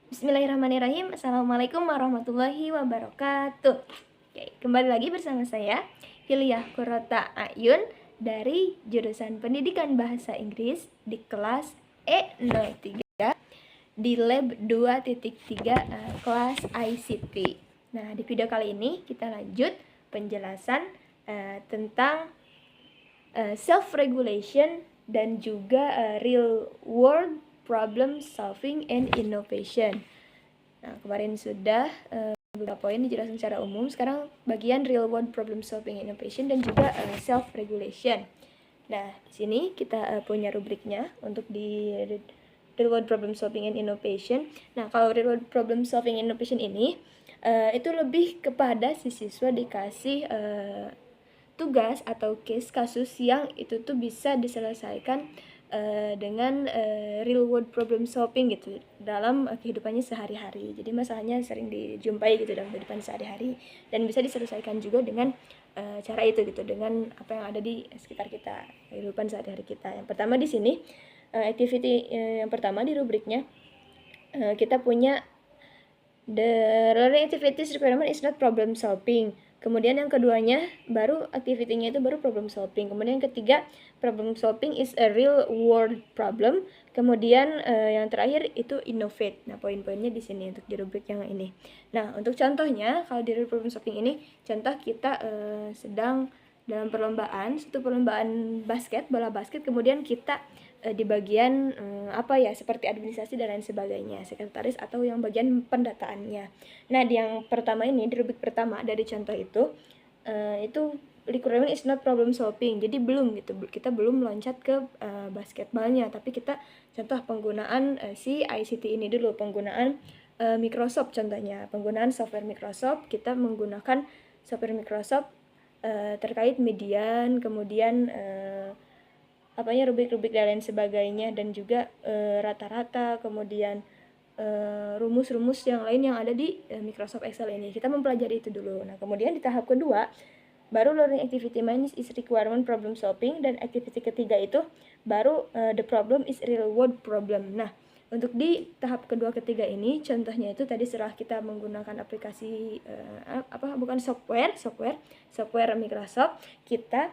Bismillahirrahmanirrahim. Assalamualaikum warahmatullahi wabarakatuh. Oke, kembali lagi bersama saya Hiliah Kurota Ayun dari jurusan Pendidikan Bahasa Inggris di kelas E03 di lab 2.3 kelas ICT. Nah, di video kali ini kita lanjut penjelasan tentang self-regulation dan juga real world problem solving and innovation. Nah, kemarin sudah beberapa poin dijelaskan secara umum. Sekarang bagian real world problem solving and innovation dan juga self regulation. Nah, di sini kita punya rubriknya untuk di real world problem solving and innovation. Nah, kalau real world problem solving and innovation ini itu lebih kepada si siswa dikasih tugas atau case kasus yang itu tuh bisa diselesaikan dengan real world problem solving gitu dalam kehidupannya sehari-hari. Jadi masalahnya sering dijumpai gitu dalam kehidupan sehari-hari dan bisa diselesaikan juga dengan cara itu gitu, dengan apa yang ada di sekitar kita, kehidupan sehari-hari kita. Yang pertama di sini activity yang pertama di rubriknya kita punya the learning activities requirement is not problem solving. Kemudian yang keduanya baru activity-nya itu baru problem solving. Kemudian yang ketiga problem solving is a real world problem. Kemudian yang terakhir itu innovate. Nah, poin-poinnya di sini untuk di rubrik yang ini. Nah, untuk contohnya kalau di problem solving ini, contoh kita sedang dalam perlombaan, satu perlombaan basket, bola basket, kemudian kita di bagian seperti administrasi dan lain sebagainya, sekretaris atau yang bagian pendataannya. Nah, di yang pertama ini, di rubrik pertama dari contoh itu requirement is not problem solving. Jadi belum gitu, kita belum loncat ke basketbalnya, tapi kita contoh penggunaan si ICT ini dulu, penggunaan Microsoft contohnya, penggunaan software Microsoft. Kita menggunakan software Microsoft terkait median, kemudian rubrik-rubrik dan lain sebagainya, dan juga rata-rata, kemudian rumus-rumus yang lain yang ada di Microsoft Excel ini. Kita mempelajari itu dulu. Nah, kemudian di tahap kedua baru learning activity main is requirement problem solving, dan activity ketiga itu baru the problem is real world problem. Nah, untuk di tahap kedua ketiga ini contohnya itu tadi setelah kita menggunakan aplikasi software Microsoft, kita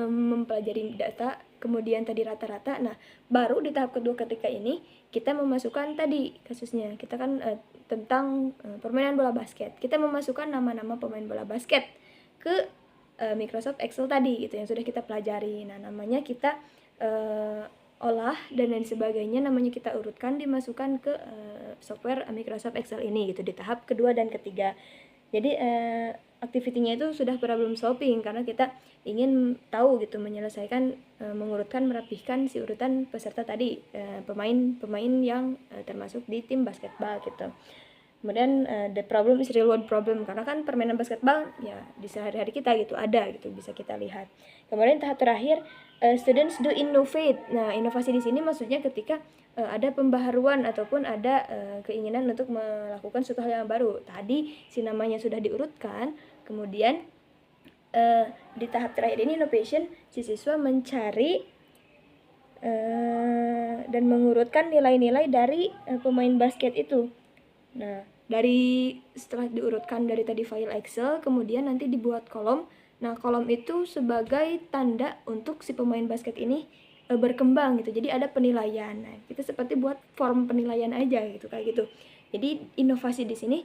mempelajari data, kemudian tadi rata-rata. Nah, baru di tahap kedua ketika ini kita memasukkan tadi kasusnya, kita kan tentang permainan bola basket. Kita memasukkan nama-nama pemain bola basket ke Microsoft Excel tadi gitu yang sudah kita pelajari. Nah, namanya kita olah dan lain sebagainya, namanya kita urutkan, dimasukkan ke software Microsoft Excel ini gitu di tahap kedua dan ketiga. Jadi aktivitinya itu sudah problem solving karena kita ingin tahu gitu, menyelesaikan, mengurutkan, merapihkan si urutan peserta tadi, pemain-pemain yang termasuk di tim basketbal gitu. Kemudian the problem is real world problem karena kan permainan basketbal ya di sehari-hari kita gitu ada gitu, bisa kita lihat. Kemudian tahap terakhir students do innovate. Nah, inovasi di sini maksudnya ketika ada pembaharuan ataupun ada keinginan untuk melakukan suatu hal yang baru. Tadi si namanya sudah diurutkan, kemudian di tahap terakhir ini innovation, si siswa mencari dan mengurutkan nilai-nilai dari pemain basket itu. Nah, dari setelah diurutkan dari tadi file Excel, kemudian nanti dibuat kolom. Nah, kolom itu sebagai tanda untuk si pemain basket ini berkembang gitu. Jadi ada penilaian. Nah, kita seperti buat form penilaian aja gitu, kayak gitu. Jadi inovasi di sini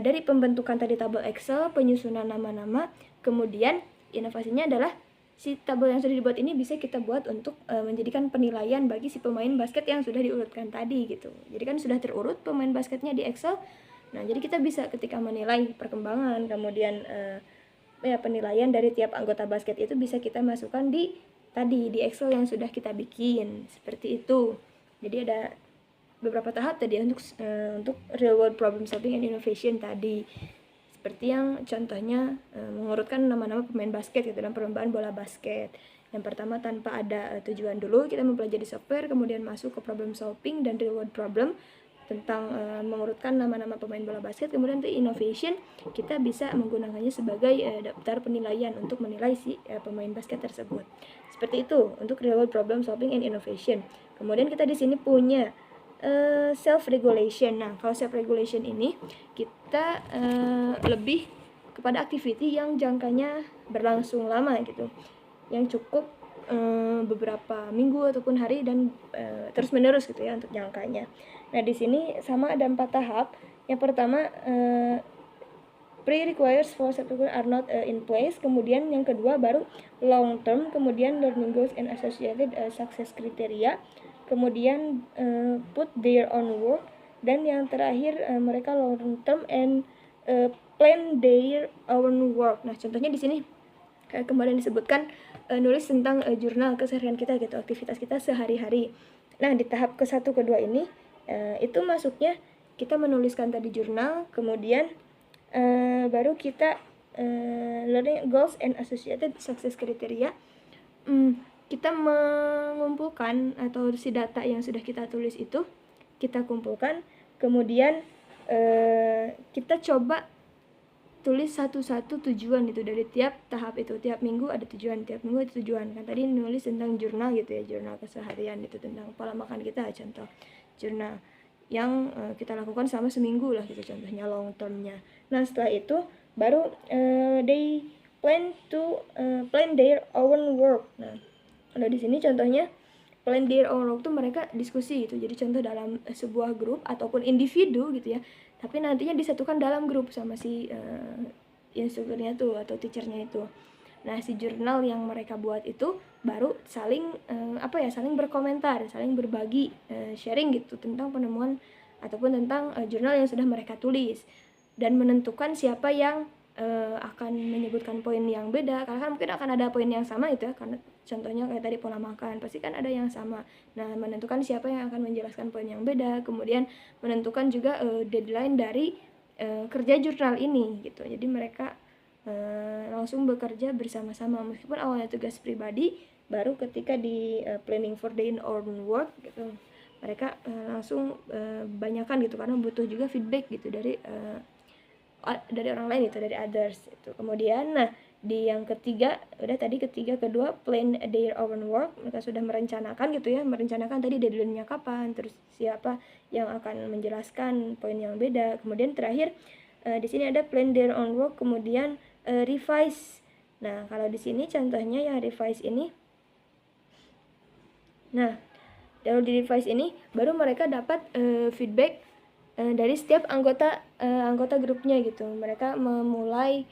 dari pembentukan tadi tabel Excel, penyusunan nama-nama, kemudian inovasinya adalah si tabel yang sudah dibuat ini bisa kita buat untuk menjadikan penilaian bagi si pemain basket yang sudah diurutkan tadi gitu. Jadi kan sudah terurut pemain basketnya di Excel. Nah, jadi kita bisa ketika menilai perkembangan, kemudian penilaian dari tiap anggota basket itu bisa kita masukkan di Excel yang sudah kita bikin, seperti itu. Jadi ada beberapa tahap tadi untuk real world problem solving and innovation tadi. Seperti yang contohnya mengurutkan nama-nama pemain basket gitu dalam perlombaan bola basket. Yang pertama tanpa ada tujuan dulu, kita mempelajari software, kemudian masuk ke problem solving dan real world problem tentang mengurutkan nama-nama pemain bola basket. Kemudian untuk innovation, kita bisa menggunakannya sebagai daftar penilaian untuk menilai si pemain basket tersebut. Seperti itu untuk real world problem solving and innovation. Kemudian kita di sini punya self regulation. Nah, kalau self regulation ini kita lebih kepada activity yang jangkanya berlangsung lama gitu, yang cukup beberapa minggu ataupun hari dan terus menerus gitu ya untuk jangkanya. Nah, di sini sama ada 4 tahap. Yang pertama, pre-requires for certificate are not in place. Kemudian yang kedua baru long term, kemudian learning goals and associated success criteria, kemudian put their own work, dan yang terakhir mereka long term and plan their own work. Nah, contohnya di sini kemarin disebutkan nulis tentang jurnal keseharian kita gitu, aktivitas kita sehari-hari. Nah, di tahap ke-1 ke-2 ini itu masuknya kita menuliskan tadi jurnal, kemudian baru kita learning goals and associated success criteria. Kita mengumpulkan atau si data yang sudah kita tulis itu kita kumpulkan, kemudian kita coba tulis satu-satu tujuan itu dari tiap tahap itu. Tiap minggu ada tujuan, tiap minggu ada tujuan. Kan tadi nulis tentang jurnal gitu ya, jurnal keseharian itu tentang pola makan kita, contoh jurnal yang kita lakukan selama seminggu lah gitu, contohnya long termnya. Nah, setelah itu baru they plan to plan their own work. Nah, kalau di sini contohnya plan their own work tuh mereka diskusi gitu. Jadi contoh dalam sebuah grup ataupun individu gitu ya, tapi nantinya disatukan dalam grup sama si instrukturnya tuh atau teachernya itu. Nah, si jurnal yang mereka buat itu baru saling saling berkomentar, saling berbagi, sharing gitu tentang penemuan ataupun tentang jurnal yang sudah mereka tulis, dan menentukan siapa yang akan menyebutkan poin yang beda, karena kan mungkin akan ada poin yang sama gitu ya, karena contohnya kayak tadi pola makan pasti kan ada yang sama. Nah, menentukan siapa yang akan menjelaskan poin yang beda, kemudian menentukan juga deadline dari kerja jurnal ini gitu. Jadi mereka langsung bekerja bersama-sama, meskipun awalnya tugas pribadi, baru ketika di planning for their own work gitu mereka langsung banyakan gitu, karena butuh juga feedback gitu dari orang lain itu, dari others itu. Kemudian nah di yang ketiga, udah tadi ketiga, kedua plan their own work, mereka sudah merencanakan gitu ya, merencanakan tadi deadline-nya kapan, terus siapa yang akan menjelaskan poin yang beda. Kemudian terakhir di sini ada plan their own work, kemudian revise. Nah, kalau di sini contohnya yang revise ini, nah kalau di revise ini baru mereka dapat feedback dari setiap anggota grupnya gitu. Mereka memulai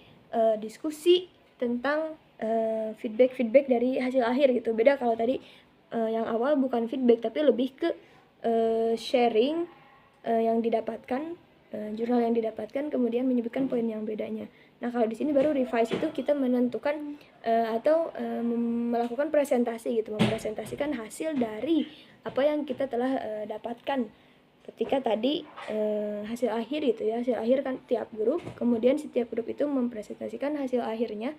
diskusi tentang feedback dari hasil akhir gitu. Beda kalau tadi yang awal bukan feedback tapi lebih ke sharing yang didapatkan, jurnal yang didapatkan, kemudian menyebutkan poin yang bedanya. Nah, kalau di sini baru revise itu kita menentukan atau melakukan presentasi gitu, mempresentasikan hasil dari apa yang kita telah dapatkan ketika tadi hasil akhir itu ya, hasil akhir kan tiap grup, kemudian setiap grup itu mempresentasikan hasil akhirnya,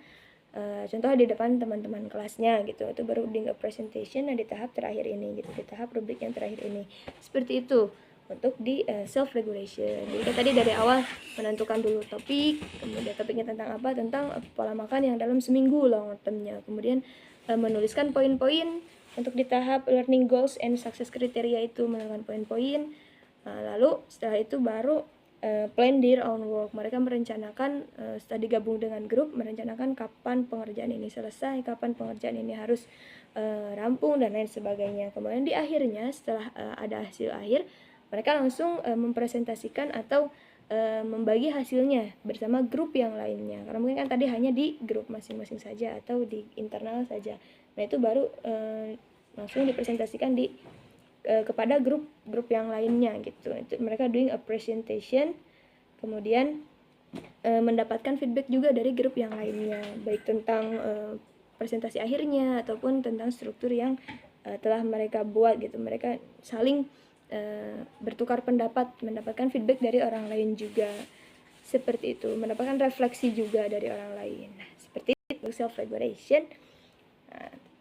contoh di depan teman-teman kelasnya gitu. Itu baru di presentation di tahap terakhir ini gitu, di tahap rubrik yang terakhir ini. Seperti itu untuk di self regulation. Jadi tadi dari awal menentukan dulu topik, kemudian topiknya tentang apa, tentang pola makan yang dalam seminggu long termnya, kemudian menuliskan poin-poin untuk di tahap learning goals and success criteria itu, menemukan poin-poin. Lalu setelah itu baru plan their own work. Mereka merencanakan setelah digabung dengan grup, merencanakan kapan pengerjaan ini selesai, kapan pengerjaan ini harus rampung dan lain sebagainya. Kemudian di akhirnya setelah ada hasil akhir, mereka langsung mempresentasikan atau membagi hasilnya bersama grup yang lainnya, karena mungkin kan tadi hanya di grup masing-masing saja atau di internal saja. Nah, itu baru langsung dipresentasikan kepada grup yang lainnya gitu. Itu mereka doing a presentation, kemudian mendapatkan feedback juga dari grup yang lainnya, baik tentang presentasi akhirnya ataupun tentang struktur yang telah mereka buat gitu. Mereka saling bertukar pendapat, mendapatkan feedback dari orang lain juga, seperti itu, mendapatkan refleksi juga dari orang lain. Nah, seperti itu self regulation.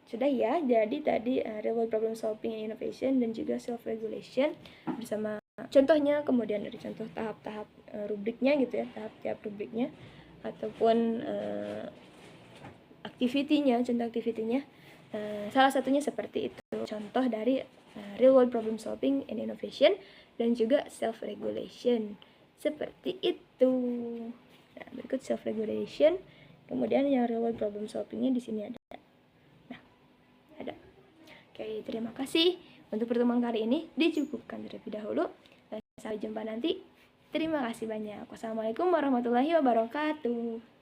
Sudah ya, jadi tadi real world problem solving and innovation dan juga self regulation bersama contohnya, kemudian dari contoh tahap-tahap rubriknya gitu ya, tahap-tahap rubriknya ataupun aktivitinya, contoh aktivitinya. Salah satunya seperti itu, contoh dari real world problem solving and innovation, dan juga self regulation. Seperti itu. Nah, berikut self regulation. Kemudian yang real world problem solvingnya di sini ada. Nah, ada. Oke, terima kasih. Untuk pertemuan kali ini dicukupkan terlebih dahulu. Dan sampai jumpa nanti. Terima kasih banyak. Wassalamualaikum warahmatullahi wabarakatuh.